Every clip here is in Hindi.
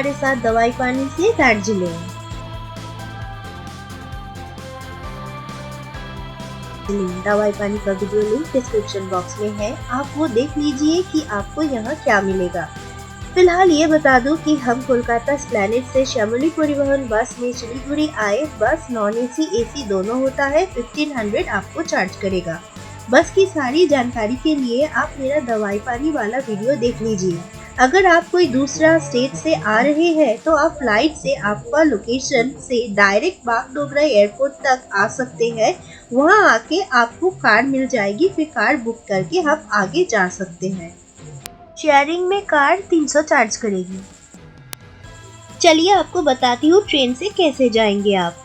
हमारे साथ दवाई पानी से दार्जिलिंग। दवाई पानी का वीडियो लिंक डिस्क्रिप्शन बॉक्स में है, आप वो देख लीजिए कि आपको यहाँ क्या मिलेगा। फिलहाल ये बता दूं कि हम कोलकाता एस्प्लैनेड से श्यामली परिवहन बस में सिलीगुड़ी आए। बस नॉन एसी एसी दोनों होता है। 1500 आपको चार्ज करेगा। बस की सारी जानकारी के लिए आप मेरा दवाई पानी वाला वीडियो देख लीजिए। अगर आप कोई दूसरा स्टेट से आ रहे हैं तो आप फ्लाइट से आपका लोकेशन से डायरेक्ट बागडोगरा एयरपोर्ट तक आ सकते हैं। वहां आके आपको कार मिल जाएगी, फिर कार बुक करके हम आगे जा सकते हैं। शेयरिंग में कार 300 चार्ज करेगी। चलिए आपको बताती हूँ ट्रेन से कैसे जाएंगे आप।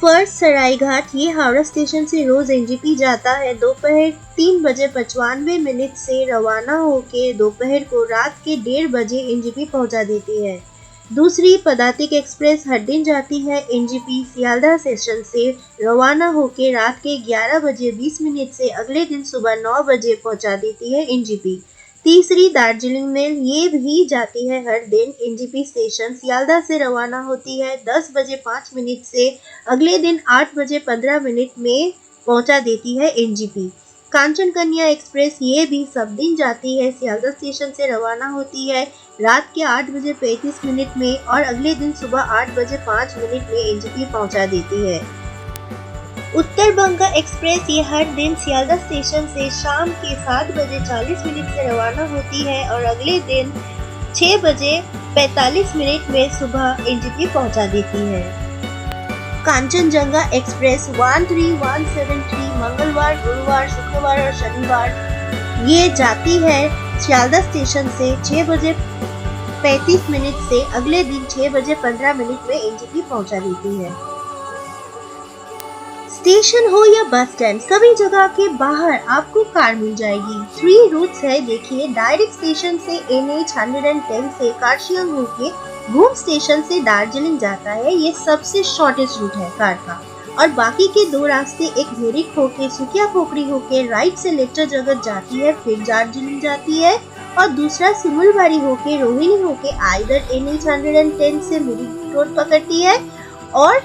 फर्स्ट सरायघाट, ये हावड़ा स्टेशन से रोज एनजेपी जाता है। दोपहर 3:95 से रवाना होके दोपहर को रात के 1:30 बजे एनजेपी पहुंचा देती है। दूसरी पदातिक एक्सप्रेस हर दिन जाती है। एनजेपी सियालदह स्टेशन से रवाना होके रात के 11:20 से अगले दिन सुबह 9 बजे पहुंचा देती है एनजेपी। तीसरी दार्जिलिंग मेल, ये भी जाती है हर दिन। एनजेपी स्टेशन सियालदह से रवाना होती है 10:05 से अगले दिन 8:15 में पहुंचा देती है एनजेपी। कांचन कन्या एक्सप्रेस, ये भी सब दिन जाती है। सियालदह स्टेशन से रवाना होती है रात के 8:35 में और अगले दिन सुबह 8:05 में एनजेपी पहुंचा देती है। उत्तर बंगा एक्सप्रेस, ये हर दिन सियालदह स्टेशन से शाम के 7:40 से रवाना होती है और अगले दिन 6:45 में सुबह एनजेपी पहुंचा देती है। कांचनजंगा एक्सप्रेस 13173 मंगलवार, गुरुवार, शुक्रवार और शनिवार ये जाती है सियालदह स्टेशन से 6:35 से अगले दिन 6:15 में एनजेपी पहुंचा देती है। स्टेशन हो या बस स्टैंड, सभी जगह के बाहर आपको कार मिल जाएगी। 3 रूट्स है, देखिए। डायरेक्ट स्टेशन से NH 110 से कार्शियंग होके घूम स्टेशन से दार्जिलिंग जाता है। ये सबसे शॉर्टेस्ट रूट है कार का। और बाकी के 2 रास्ते, एक भेरिक होके सुकिया खोपड़ी होके राइट से लेक्चर जगत जाती है, फिर दार्जिलिंग जाती है। और दूसरा सिमुलबाड़ी होके रोहिणी होके आइदर NH 110 से मिरिक रोड पकड़ती है और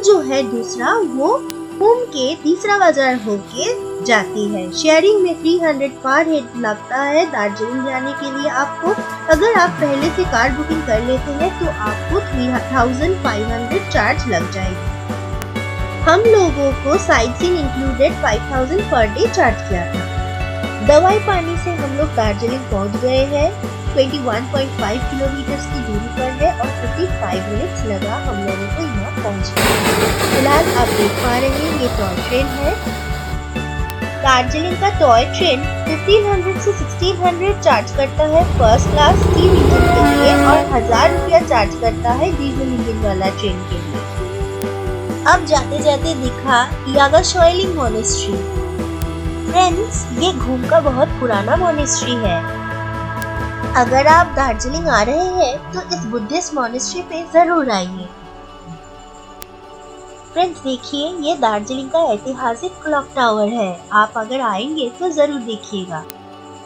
जो है दूसरा वो घूम के तीसरा बाजार होके जाती है। शेयरिंग में 300 पर हेड लगता है दार्जिलिंग जाने के लिए आपको। अगर आप पहले से कार बुकिंग कर लेते हैं तो आपको 3500 चार्ज लग जाएगी। हम लोगों को sight seeing included 5000 per day charge किया था। दवाई पानी से हम लोग दार्जिलिंग पहुंच गए हैं। 21.5 किलोमीटर की दूरी पर है और 55 मिनट्स लगा हम लोगों को यहाँ पहुँचने। फिलहाल आप देख पा रहे हैं ये टॉय ट्रेन है। दार्जिलिंग का टॉय ट्रेन 1500 से 1600 चार्ज करता है फर्स्ट क्लास स्टीम इंजन के लिए और 1000 रुपया चार्ज करता है डीजल इंजन वाला ट्रेन के लिए। अब जाते जाते दिखा यागाशोइलिंग मोनेस्ट्री। फ्रेंड्स, ये घूम का बहुत पुराना मोनेस्ट्री है। अगर आप दार्जिलिंग आ रहे हैं तो इस बुद्धिस्ट मोनेस्ट्री पे जरूर आइए। फ्रेंड्स देखिए, ये दार्जिलिंग का ऐतिहासिक क्लॉक टावर है। आप अगर आएंगे तो जरूर देखिएगा।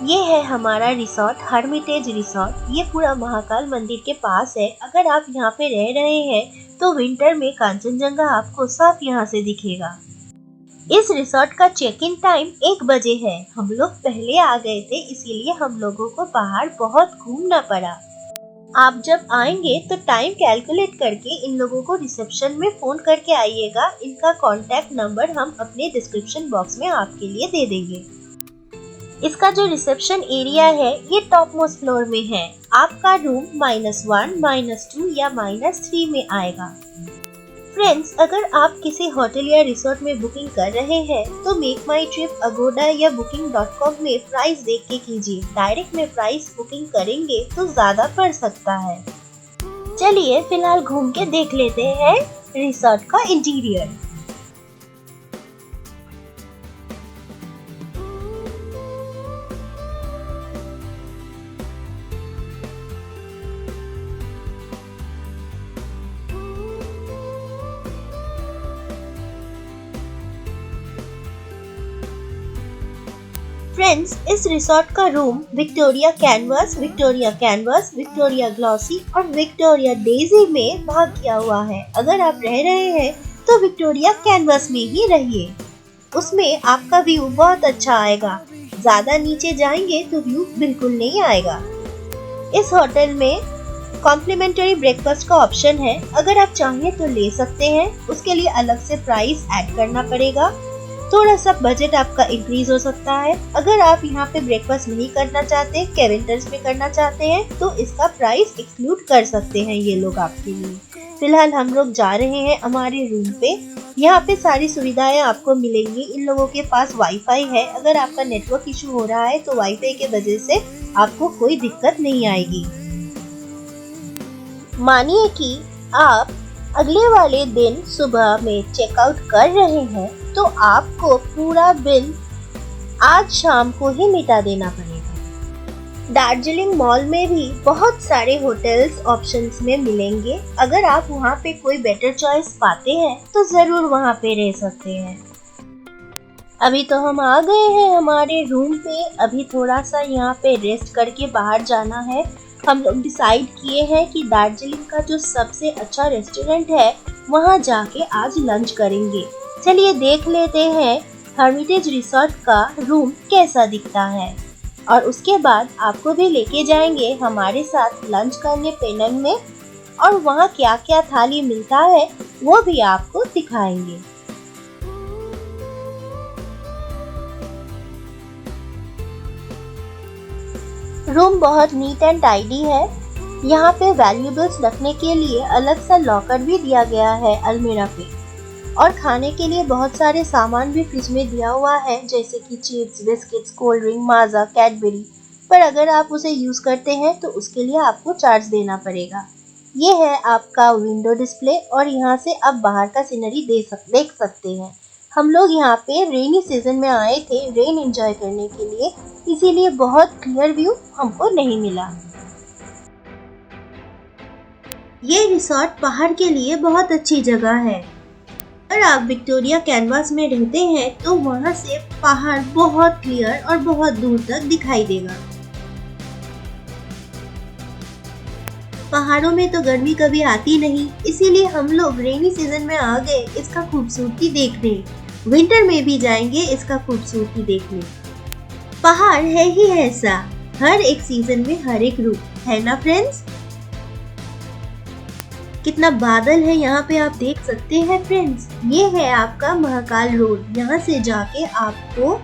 ये है हमारा रिसोर्ट, हर्मिटेज रिसोर्ट। ये पूरा महाकाल मंदिर के पास है। अगर आप यहाँ पे रह रहे हैं तो विंटर में कांचनजंगा आपको साफ यहाँ से दिखेगा। इस रिसोर्ट का चेक इन टाइम 1 बजे है। हम लोग पहले आ गए थे, इसीलिए हम लोगों को बाहर बहुत घूमना पड़ा। आप जब आएंगे तो टाइम कैलकुलेट करके इन लोगों को रिसेप्शन में फोन करके आइएगा। इनका कांटेक्ट नंबर हम अपने डिस्क्रिप्शन बॉक्स में आपके लिए दे देंगे। इसका जो रिसेप्शन एरिया है ये टॉप मोस्ट फ्लोर में है। आपका रूम -1, -2 या -3 में आएगा। फ्रेंड्स, अगर आप किसी होटल या रिसोर्ट में बुकिंग कर रहे हैं तो मेक माई ट्रिप, अगोडा या booking.com में प्राइस देख के कीजिए। डायरेक्ट में प्राइस बुकिंग करेंगे तो ज्यादा पड़ सकता है। चलिए फिलहाल घूम के देख लेते हैं रिसोर्ट का इंटीरियर। फ्रेंड्स, इस रिसोर्ट का room Victoria canvas, Victoria canvas, Victoria glossy और विक्टोरिया डेजी में भाग किया हुआ है। अगर आप रह रहे हैं तो विक्टोरिया कैनवास में ही रहिए, उसमें आपका व्यू बहुत अच्छा आएगा। ज्यादा नीचे जाएंगे तो व्यू बिल्कुल नहीं आएगा। इस होटल में कॉम्प्लीमेंट्री ब्रेकफास्ट का ऑप्शन है, अगर आप चाहें तो ले सकते हैं, उसके लिए अलग से प्राइस ऐड करना पड़ेगा। थोड़ा सा बजट आपका इंक्रीज हो सकता है। अगर आप यहाँ पे ब्रेकफास्ट नहीं करना चाहते, केविंटर्स में करना चाहते हैं, तो इसका प्राइस एक्सक्लूड कर सकते हैं ये लोग आपके लिए। फिलहाल हम लोग जा रहे हैं हमारे रूम पे। यहाँ पे सारी सुविधाएं आपको मिलेंगी। इन लोगों के पास वाईफाई है, अगर आपका नेटवर्क इशू हो रहा है तो वाईफाई के वजह से आपको कोई दिक्कत नहीं आएगी। मानिए कि आप अगले वाले दिन सुबह में चेकआउट कर रहे हैं, तो आपको पूरा बिल आज शाम को ही मिटा देना पड़ेगा। दार्जिलिंग मॉल में भी बहुत सारे होटल्स ऑप्शंस में मिलेंगे। अगर आप वहाँ पे कोई बेटर चॉइस पाते हैं तो जरूर वहाँ पे रह सकते हैं। अभी तो हम आ गए हैं हमारे रूम पे। अभी थोड़ा सा यहाँ पे रेस्ट करके बाहर जाना है। हम लोग डिसाइड किए हैं कि दार्जिलिंग का जो सबसे अच्छा रेस्टोरेंट है वहाँ जाके आज लंच करेंगे। चलिए देख लेते हैं हर्मिटेज रिसोर्ट का रूम कैसा दिखता है, और उसके बाद आपको भी लेके जाएंगे हमारे साथ लंच करने पेनंग में, और वहाँ क्या क्या थाली मिलता है वो भी आपको दिखाएंगे। रूम बहुत नीट एंड टाइडी है। यहाँ पे वैल्यूएबल्स रखने के लिए अलग सा लॉकर भी दिया गया है अलमीरा पे, और खाने के लिए बहुत सारे सामान भी फ्रिज में दिया हुआ है, जैसे कि चिप्स, बिस्किट्स, कोल्ड ड्रिंक, माजा, कैडबरी। पर अगर आप उसे यूज करते हैं तो उसके लिए आपको चार्ज देना पड़ेगा। ये है आपका विंडो डिस्प्ले, और यहाँ से आप बाहर का सीनरी देख सकते हैं। हम लोग यहाँ पे रेनी सीजन में आए थे रेन एंजॉय करने के लिए, इसीलिए बहुत क्लियर व्यू हमको नहीं मिला। ये रिसोर्ट पहाड़ के लिए बहुत अच्छी जगह है। अगर आप विक्टोरिया कैनवास में रहते हैं तो वहाँ से पहाड़ बहुत क्लियर और बहुत दूर तक दिखाई देगा। पहाड़ों में तो गर्मी कभी आती नहीं, इसीलिए हम लोग रेनी सीजन में आ गए इसका खूबसूरती देखने। विंटर में भी जाएंगे इसका खूबसूरती देखने। पहाड़ है ही ऐसा, हर एक सीजन में हर एक रूप है ना फ्रेंड्स। कितना बादल है यहाँ पे आप देख सकते हैं फ्रेंड्स। ये है आपका महाकाल रोड। यहाँ से जाके आपको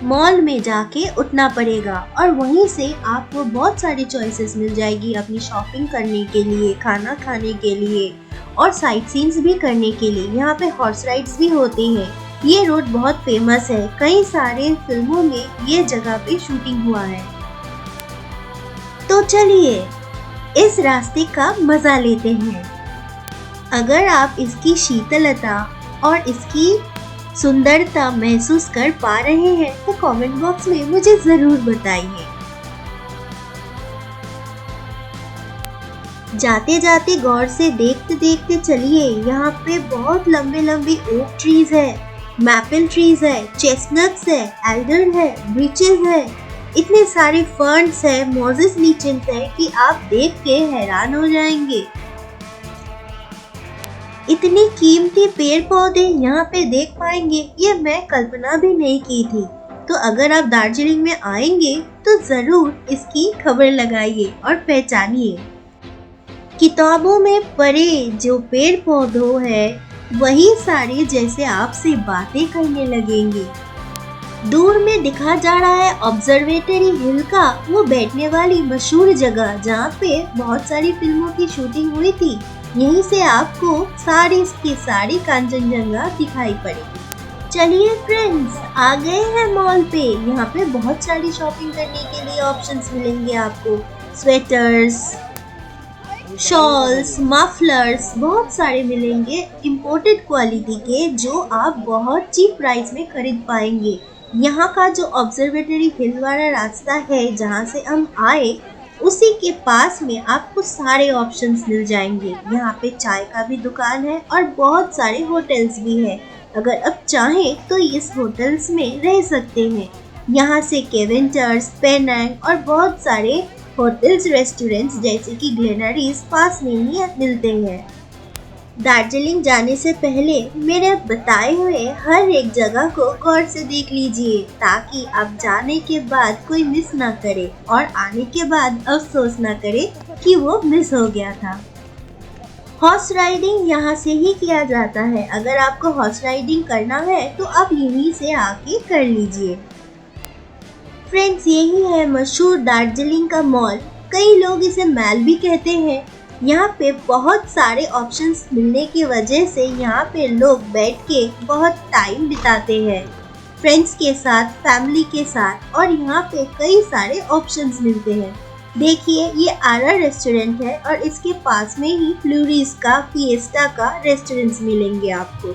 मॉल में जाके उठना पड़ेगा, और वहीं से आपको बहुत सारी चॉइसेस मिल जाएगी अपनी शॉपिंग करने के लिए, खाना खाने के लिए और साइट सीन्स भी करने के लिए। यहाँ पे हॉर्स राइड्स भी होते हैं। ये रोड बहुत फेमस है, कई सारे फिल्मों में ये जगह पे शूटिंग हुआ है। तो चलिए इस रास्ते का मजा लेते हैं। अगर आप इसकी शीतलता और इसकी सुंदरता महसूस कर पा रहे हैं तो कमेंट बॉक्स में मुझे जरूर बताइए। जाते जाते गौर से देखते देखते चलिए। यहाँ पे बहुत लंबे लंबे ओक ट्रीज है, मैपल ट्रीज है, चेस्टनट्स है, एल्डर है, ब्रीचेस है, इतने सारे फर्न्स है, मोजेस लीचेंस है कि आप देख के हैरान हो जाएंगे। इतनी कीमती पेड़ पौधे यहाँ पे देख पाएंगे ये मैं कल्पना भी नहीं की थी। तो अगर आप दार्जिलिंग में आएंगे तो जरूर इसकी खबर लगाइए और पहचानिए। किताबों में पढ़े जो पेड़ पौधों है वही सारे जैसे आपसे बातें करने लगेंगे। दूर में दिखा जा रहा है ऑब्जर्वेटरी हिल का वो बैठने वाली मशहूर जगह जहाँ पे बहुत सारी फिल्मों की शूटिंग हुई थी। यहीं से आपको सारी की सारी कांचनजंगा दिखाई पड़ेगी। चलिए फ्रेंड्स आ गए हैं मॉल पे। यहाँ पे बहुत सारी शॉपिंग करने के लिए ऑप्शंस मिलेंगे आपको। स्वेटर्स, शॉल्स, मफलर्स बहुत सारे मिलेंगे इम्पोर्टेड क्वालिटी के, जो आप बहुत चीप प्राइस में खरीद पाएंगे। यहाँ का जो ऑब्जर्वेटरी हिल वाला रास्ता है जहाँ से हम आए उसी के पास में आपको सारे ऑप्शंस मिल जाएंगे। यहाँ पे चाय का भी दुकान है और बहुत सारे होटल्स भी हैं। अगर आप चाहें तो इस होटल्स में रह सकते हैं। यहाँ से केवेंटर्स, पेनांग और बहुत सारे होटल्स, रेस्टोरेंट्स जैसे कि ग्लेनरीज पास में ही मिलते हैं। दार्जिलिंग जाने से पहले मेरे बताए हुए हर एक जगह को गौर से देख लीजिए ताकि आप जाने के बाद कोई मिस ना करे और आने के बाद अफसोस ना करे कि वो मिस हो गया था। हॉर्स राइडिंग यहाँ से ही किया जाता है। अगर आपको हॉर्स राइडिंग करना है तो आप यहीं से आके कर लीजिए। फ्रेंड्स, यही है मशहूर दार्जिलिंग का मॉल। कई लोग इसे मैल भी कहते हैं। यहाँ पे बहुत सारे ऑप्शंस मिलने की वजह से यहाँ पे लोग बैठ के बहुत टाइम बिताते हैं, फ्रेंड्स के साथ, फैमिली के साथ, और यहाँ पे कई सारे ऑप्शंस मिलते हैं। देखिए, ये आरा रेस्टोरेंट है और इसके पास में ही फ्लूरीज का, फिएस्टा का रेस्टोरेंट्स मिलेंगे आपको।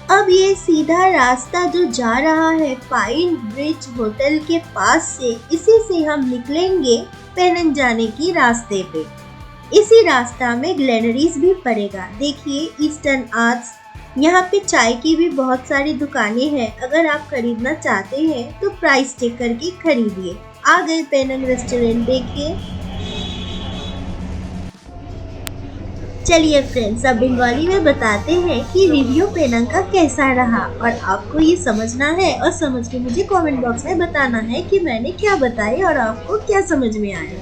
अब ये सीधा रास्ता जो जा रहा है पाइन ब्रिज होटल के पास से, इसी से हम निकलेंगे पेनंग जाने की रास्ते पे। इसी रास्ता में ग्लेनरीज भी पड़ेगा। देखिए, ईस्टर्न आर्ट्स, यहाँ पे चाय की भी बहुत सारी दुकानें हैं। अगर आप खरीदना चाहते हैं तो प्राइस चेक करके खरीदिए। आ गए पेनंग रेस्टोरेंट, देखिए। चलिए फ्रेंड्स, अब बंगाली में बताते हैं कि रिव्यू पेनंग का कैसा रहा, और आपको ये समझना है और समझ के मुझे कमेंट बॉक्स में बताना है कि मैंने क्या बताया और आपको क्या समझ में आया।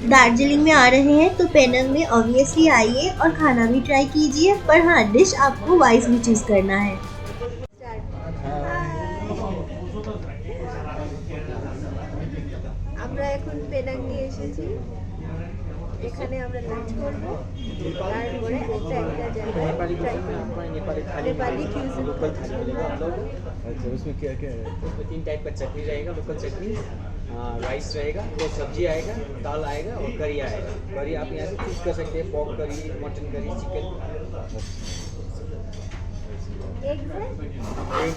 दार्जिलिंग में आ रहे हैं तो पेनंग में ऑब्वियसली आइए और खाना भी ट्राई कीजिए, पर हाँ, डिश आपको वाइजली चूज करना है। আমরা এখন পেনাঙ্গে এসেছি। এখানে আমরা লাঞ্চ করব, তারপরে একটা জায়গায় नेपाली क्यूजिन लोकल थाली मिलेगा आप लोग। अच्छा, उसमें क्या क्या है? उसमें 3 टाइप का चटनी रहेगा, लोकल चटनी, राइस रहेगा, तो सब्जी आएगा, दाल आएगा और करी आएगा। करी आप यहाँ से चूज कर सकते हैं, पॉर्क करी, मटन करी, चिकन, एग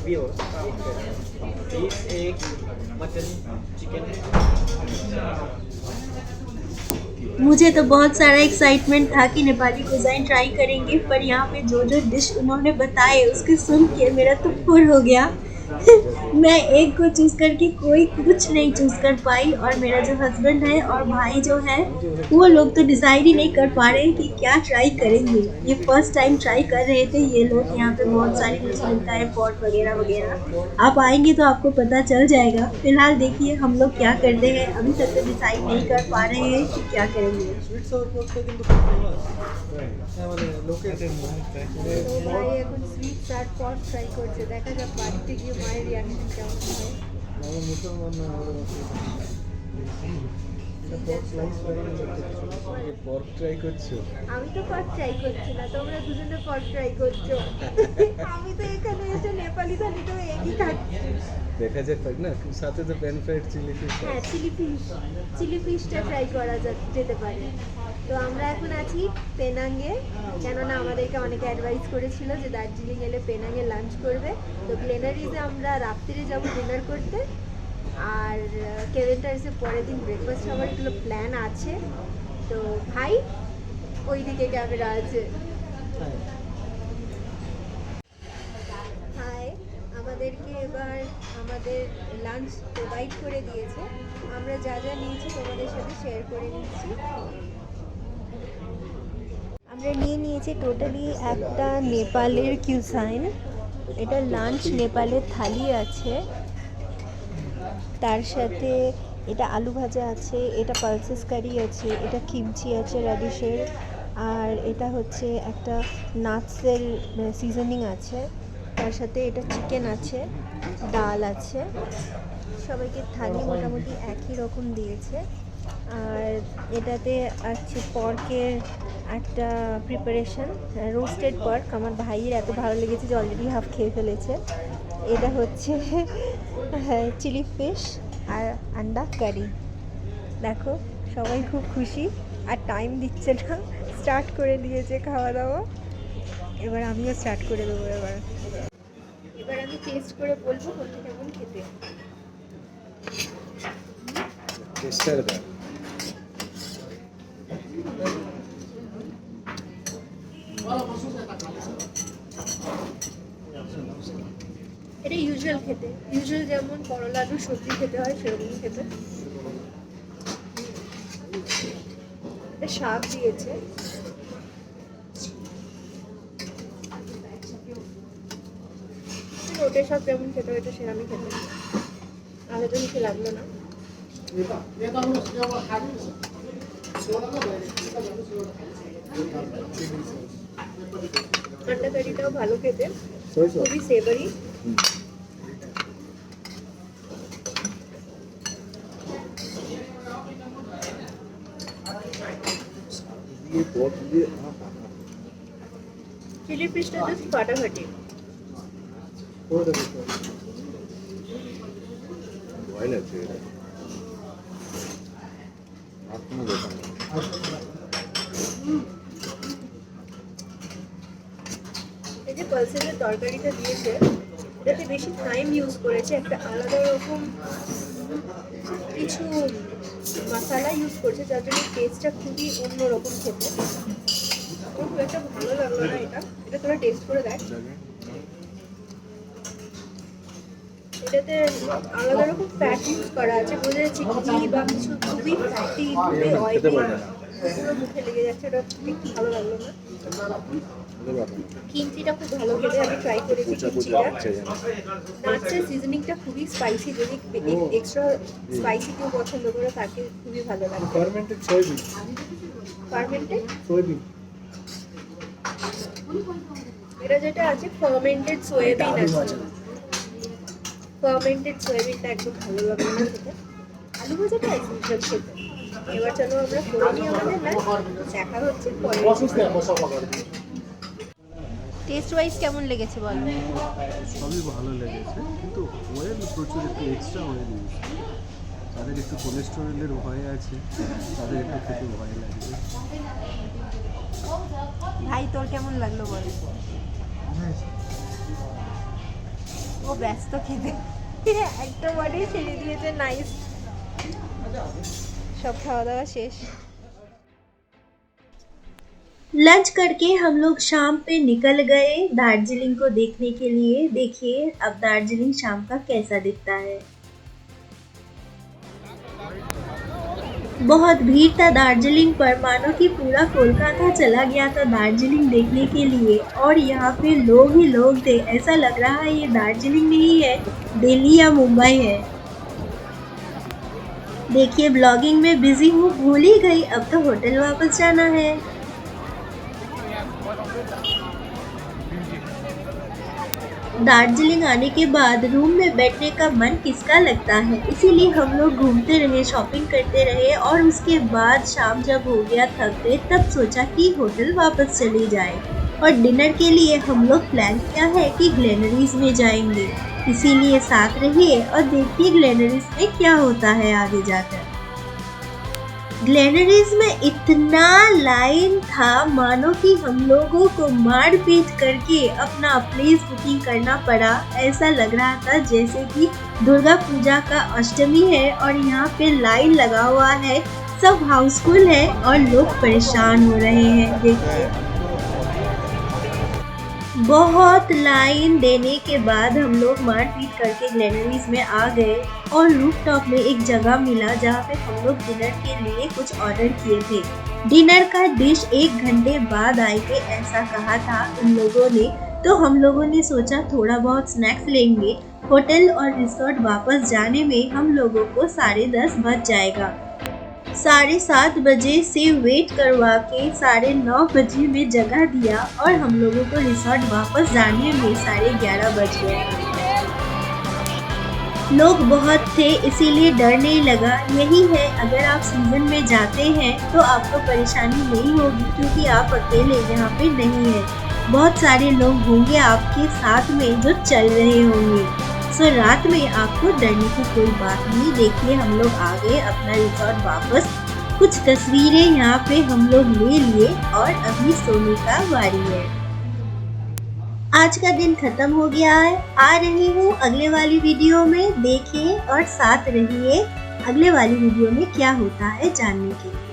भी हो, egg curry, egg, mutton, chicken. मुझे तो बहुत सारा एक्साइटमेंट था कि नेपाली कुज़ाइन ट्राई करेंगे, पर यहाँ पे जो जो डिश उन्होंने बताए उसके सुन के मेरा तो फुर हो गया। मैं एक को चूज करके कोई कुछ नहीं चूज कर पाई, और मेरा जो हस्बैंड है और भाई जो है वो लोग तो डिसाइड ही नहीं कर पा रहे कि क्या ट्राई करेंगे। ये फर्स्ट टाइम ट्राई कर रहे थे ये लोग। यहाँ पे बहुत सारी डिश मिलता है, पॉट वगैरह वगैरह। आप आएंगे तो आपको पता चल जाएगा। फिलहाल देखिए हम लोग क्या करते हैं, अभी तक तो डिसाइड नहीं कर पा रहे हैं कि क्या करेंगे। ভাই এখন সুইট চাট পট ট্রাই করছে, দেখা যাক বাড়িতে গিয়ে মায়ের রিয়াকশন কেমন হয়। পর্ক ট্রাই করছো? আমি তো পট ট্রাই করছি না, তোমরা দুজনে পট ট্রাই করছো। আমি তো এখানে এসে নেপালি থালি তো একই খাচ্ছি। দেখা যাক না, সাথে তো প্যান ফ্রাইড চিলি ফিশ। হ্যাঁ, চিলি ফিশটা ট্রাই করা যেতে পারে। তো আমরা এখন আছি পেনাঙ্গে, কেননা আমাদেরকে অনেকে অ্যাডভাইস করেছিল যে দার্জিলিং এলে পেনাঙ্গে লাঞ্চ করবে। তো গ্লেনারিজে আমরা রাত্রিরে যাব ডিনার করতে, আর কেভেন্টার্সে পরের দিন ব্রেকফাস্ট হওয়ার এগুলো প্ল্যান আছে। তো ভাই ওইদিকে ক্যামেরা আছে। হাই, আমাদেরকে এবার আমাদের লাঞ্চ প্রোভাইড করে দিয়েছে। আমরা যা যা নিয়েছি তোমাদের সাথে শেয়ার করে নিচ্ছি। আমরা নিয়ে নিয়েছি টোটালি একটা নেপালের কিউসাইন। এটা লাঞ্চ নেপালের থালি আছে, তার সাথে এটা আলু ভাজা আছে, এটা পালসেস কারি আছে, এটা কিমচি আছে র্যাডিশের, আর এটা হচ্ছে একটা নাটসের সিজনিং আছে, তার সাথে এটা চিকেন আছে, ডাল আছে। সবাইকে থালি মোটামুটি একই রকম দিয়েছে। আর এটাতে আছে পর্কের একটা প্রিপারেশন, রোস্টেড পর্ক। আমার ভাইয়ের এত ভালো লেগেছে যে অলরেডি হাফ খেয়ে ফেলেছে। এটা হচ্ছে চিলি ফিশ আর আন্ডা কারি। দেখো সবাই খুব খুশি, আর টাইম দিচ্ছে না, স্টার্ট করে দিয়েছে খাওয়া দাওয়া। এবার আমিও স্টার্ট করে দেবো। এবার আমি টেস্ট করে বলবো কোনটা কেমন খেতে। টেস্টার দাও। ইউজুয়াল খেতে, ইউজুয়াল যেমন করলা আলুর সবজি খেতে হয় সেরকম খেতে। এটা শাক দিয়েছে, ওটা শাক যেমন খেতে হয়েছে সেরকমই খেতে, আলাদা কিছু লাগলো না। আন্ডা কারিটাও ভালো খেতে, খুবই সেভারি। চিলি ফিশটা জাস্ট ফাটাফাটি। এই যে পালসেসের তরকারিটা দিয়েছে এটাতে বেশি টাইম ইউজ করেছে, একটা আলাদা রকম কিছু মশলা ইউজ করছে যার জন্য টেস্টটা খুবই অন্যরকম খেতে। আমার খুব একটা ভালো লাগলো না এটা, এটা তোরা টেস্ট করে দেখ। এটাতে আলাদা রকম ফ্যাট ইউজ করা আছে, বোঝা যাচ্ছে ঘি বা কিছু খুবই ফ্যাটি, খুবই অয়েলি, পুরো মুখে লেগে যাচ্ছে, এটা একটু ভালো লাগলো না। কিমচিটা খুব ভালো খেতে, আমি ট্রাই করেছি কিমচিটা। নাচের সিজনিংটা খুবই স্পাইসি, যদি এক্সট্রা স্পাইসি কেউ পছন্দ করে তাকে খুবই ভালো লাগে। ফার্মেন্টেড সয়াবিন, ফার্মেন্টেড সয়াবিন এটা যেটা আছে ফার্মেন্টেড সয়াবিন আছে, ফার্মেন্টেড সয়াবিনটা একদম ভালো লাগলো না খেতে। আলু ভাজাটা এসেন্সিয়াল খেতে। এবার চলো আমরা করে নিই আমাদের লাঞ্চ, দেখা হচ্ছে পরে। টেস্ট ওয়াইজ কেমন লেগেছে বলো? সবই ভালো লেগেছে, কিন্তু ওয়েল প্রচুর, একটু এক্সট্রা ওয়েল ইউজ। যাদের একটু কোলেস্টেরলের ভয় আছে তাদের একটু খেতে ভয় লাগবে। ভাই তোর কেমন লাগলো বল? ও ব্যস্ত খেতে, একটা ওয়ার্ডে ছেড়ে দিয়েছে নাইস। সব খাওয়া দাওয়া শেষ। लंच करके हम लोग शाम पे निकल गए दार्जिलिंग को देखने के लिए। देखिए अब दार्जिलिंग शाम का कैसा दिखता है। बहुत भीड़ था दार्जिलिंग पर, मानो कि पूरा कोलकाता चला गया था दार्जिलिंग देखने के लिए, और यहाँ पे लोग ही लोग थे। ऐसा लग रहा है ये दार्जिलिंग नहीं है, दिल्ली या मुंबई है। देखिए ब्लॉगिंग में बिजी हूँ, भूल ही गई, अब तो होटल वापस जाना है। दार्जिलिंग आने के बाद रूम में बैठने का मन किसका लगता है, इसीलिए हम लोग घूमते रहे, शॉपिंग करते रहे, और उसके बाद शाम जब हो गया थक गए, तब सोचा कि होटल वापस चली जाए। और डिनर के लिए हम लोग प्लान किया है कि ग्लेनरीज में जाएंगे, इसीलिए साथ रहिए और देखिए ग्लेनरीज में क्या होता है आगे जाकर। ग्लेनरीज में इतना लाइन था, मानो कि हम लोगों को मार पीट करके अपना प्लेस बुकिंग करना पड़ा। ऐसा लग रहा था जैसे कि दुर्गा पूजा का अष्टमी है और यहाँ पे लाइन लगा हुआ है, सब हाउसफुल है और लोग परेशान हो रहे हैं। देखिए बहुत लाइन देने के बाद हम लोग मारपीट करके ग्लेनरीज में आ गए, और रूफटॉप में एक जगह मिला जहाँ पे हम लोग डिनर के लिए कुछ ऑर्डर किए थे। डिनर का डिश 1 घंटे बाद आएंगे ऐसा कहा था उन लोगों ने, तो हम लोगों ने सोचा थोड़ा बहुत स्नैक्स लेंगे। होटल और रिसोर्ट वापस जाने में हम लोगों को 10:30 बज जाएगा। 7:30 बजे से वेट करवा के 9:30 बजे में जगह दिया, और हम लोगों को रिसोर्ट वापस जाने में 11:30 बज गए। लोग बहुत थे इसीलिए डर नहीं लगा। यही है, अगर आप सीजन में जाते हैं तो आपको परेशानी नहीं होगी, क्योंकि आप अकेले यहाँ पे नहीं हैं, बहुत सारे लोग होंगे आपके साथ में जो चल रहे होंगे। सो रात में आपको डरने की कोई बात नहीं। देखिए हम लोग आ गए अपना रिसोर्ट वापस, कुछ तस्वीरें यहाँ पे हम लोग ले लिए, और अभी सोने का बारी है। आज का दिन खत्म हो गया है। आ रही हूँ अगले वाली वीडियो में, देखिए और साथ रहिए अगले वाली वीडियो में क्या होता है जानने के लिए।